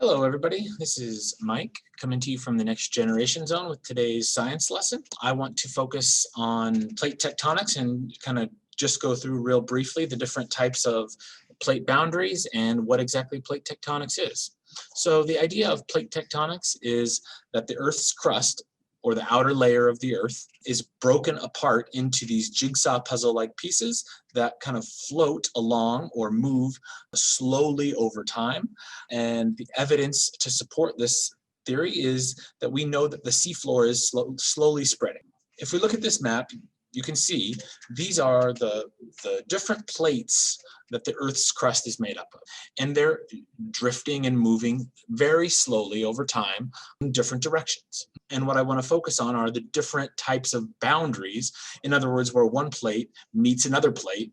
Hello everybody, this is Mike coming to you from the Next Generation Zone with today's science lesson. I want to focus on plate tectonics and kind of just go through real briefly the different types of plate boundaries and what exactly plate tectonics is. So the idea of plate tectonics is that the Earth's crust, or the outer layer of the Earth, is broken apart into these jigsaw puzzle-like pieces that kind of float along or move slowly over time. And the evidence to support this theory is that we know that the seafloor is slowly spreading. If we look at this map, you can see these are the different plates that the Earth's crust is made up of. And they're drifting and moving very slowly over time in different directions. And what I want to focus on are the different types of boundaries. In other words, where one plate meets another plate,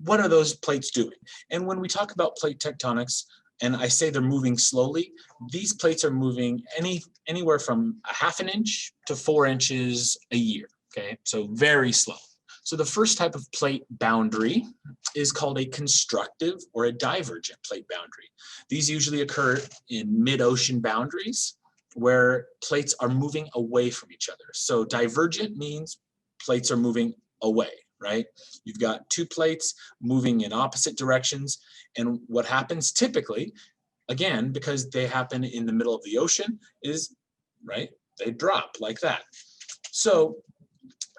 what are those plates doing? And when we talk about plate tectonics, and I say they're moving slowly, these plates are moving anywhere from a ½ inch to 4 inches a year. Okay, so very slow. So the first type of plate boundary is called a constructive or a divergent plate boundary. These usually occur in mid-ocean boundaries where plates are moving away from each other. So divergent means plates are moving away, right? You've got two plates moving in opposite directions, and what happens typically, again, because they happen in the middle of the ocean, is, right, they drop like that. So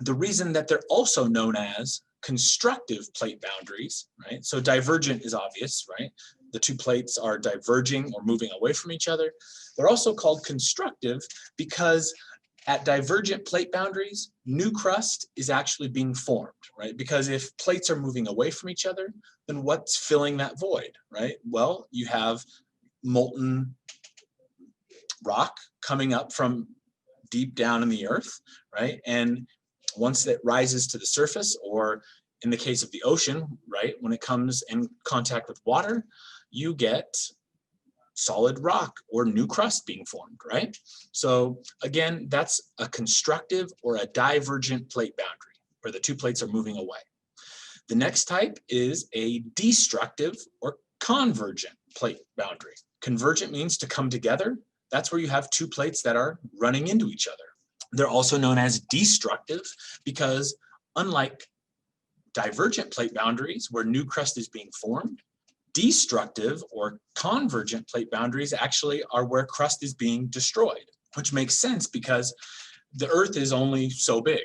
the reason that they're also known as constructive plate boundaries, right? So divergent is obvious, right? The two plates are diverging or moving away from each other. They're also called constructive because at divergent plate boundaries, new crust is actually being formed, right? Because if plates are moving away from each other, then what's filling that void, right? Well, you have molten rock coming up from deep down in the earth, right? And once it rises to the surface, or in the case of the ocean, right, when it comes in contact with water, you get solid rock or new crust being formed, right? So again, that's a constructive or a divergent plate boundary, where the two plates are moving away. The next type is a destructive or convergent plate boundary. Convergent means to come together. That's where you have two plates that are running into each other. They're also known as destructive because, unlike divergent plate boundaries where new crust is being formed, destructive or convergent plate boundaries actually are where crust is being destroyed, which makes sense because the Earth is only so big.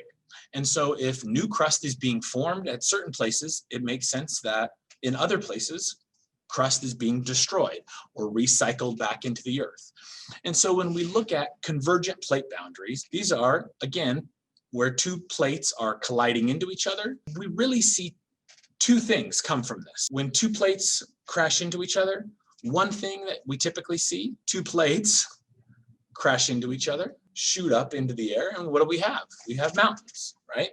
And so if new crust is being formed at certain places, it makes sense that in other places, crust is being destroyed or recycled back into the Earth. And so when we look at convergent plate boundaries, these are, again, where two plates are colliding into each other. We really see two things come from this. When two plates crash into each other, one thing that we typically see, two plates crash into each other, shoot up into the air, and what do we have? We have mountains, right?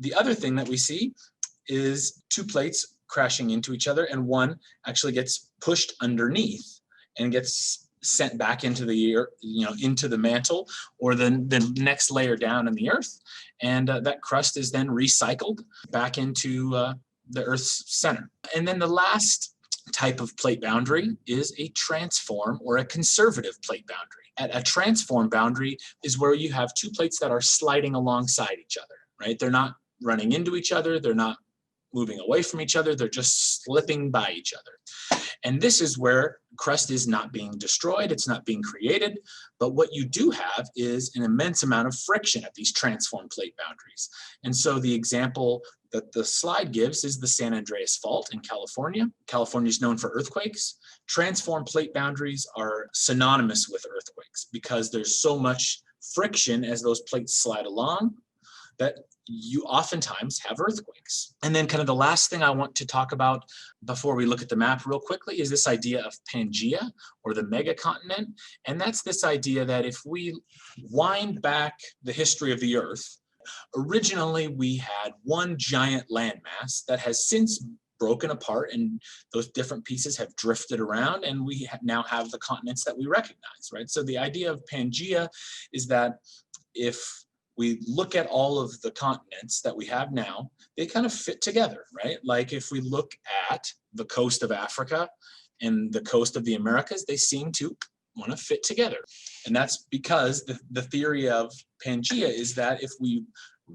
The other thing that we see is two plates crashing into each other, and one actually gets pushed underneath and gets sent back into the air, into the mantle or the next layer down in the Earth, and that crust is then recycled back into the Earth's center. And then the last type of plate boundary is a transform or a conservative plate boundary. A transform boundary is where you have two plates that are sliding alongside each other, right? They're not running into each other, they're not moving away from each other, they're just slipping by each other. And this is where crust is not being destroyed, it's not being created, but what you do have is an immense amount of friction at these transform plate boundaries. And so the example that the slide gives is the San Andreas Fault in California. California is known for earthquakes. Transform plate boundaries are synonymous with earthquakes because there's so much friction as those plates slide along that you oftentimes have earthquakes. And then kind of the last thing I want to talk about before we look at the map real quickly is this idea of Pangaea, or the megacontinent. And that's this idea that if we wind back the history of the Earth, originally we had one giant landmass that has since broken apart, and those different pieces have drifted around, and we now have the continents that we recognize, right? So the idea of Pangaea is that if we look at all of the continents that we have now, they kind of fit together, right? Like if we look at the coast of Africa and the coast of the Americas, they seem to want to fit together. And that's because the theory of Pangaea is that if we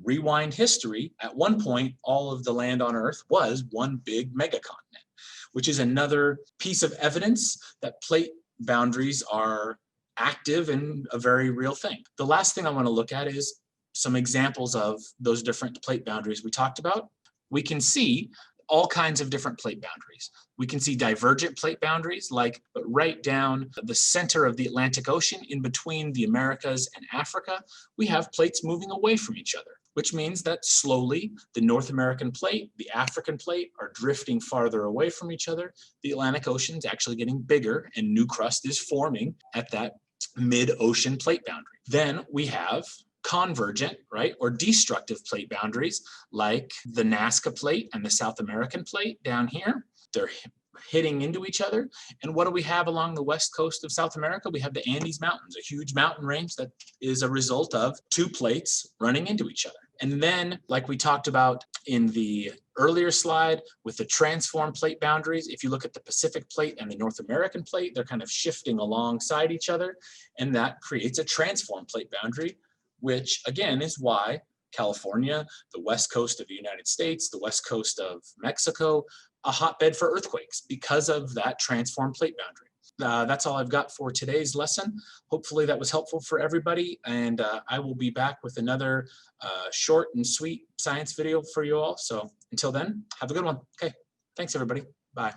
rewind history, at one point, all of the land on Earth was one big megacontinent, which is another piece of evidence that plate boundaries are active and a very real thing. The last thing I want to look at is some examples of those different plate boundaries we talked about. We can see all kinds of different plate boundaries. We can see divergent plate boundaries, like right down the center of the Atlantic Ocean in between the Americas and Africa, we have plates moving away from each other, which means that slowly the North American plate, the African plate are drifting farther away from each other. The Atlantic Ocean is actually getting bigger and new crust is forming at that mid-ocean plate boundary. Then we have convergent, right, or destructive plate boundaries like the Nazca plate and the South American plate down here. They're hitting into each other. And what do we have along the west coast of South America? We have the Andes Mountains, a huge mountain range that is a result of two plates running into each other. And then, like we talked about in the earlier slide with the transform plate boundaries, if you look at the Pacific plate and the North American plate, they're kind of shifting alongside each other, and that creates a transform plate boundary, which again is why California, the west coast of the United States, the west coast of Mexico, a hotbed for earthquakes because of that transform plate boundary. That's all I've got for today's lesson. Hopefully that was helpful for everybody, and I will be back with another short and sweet science video for you all. So until then, have a good one. Okay, thanks everybody. Bye.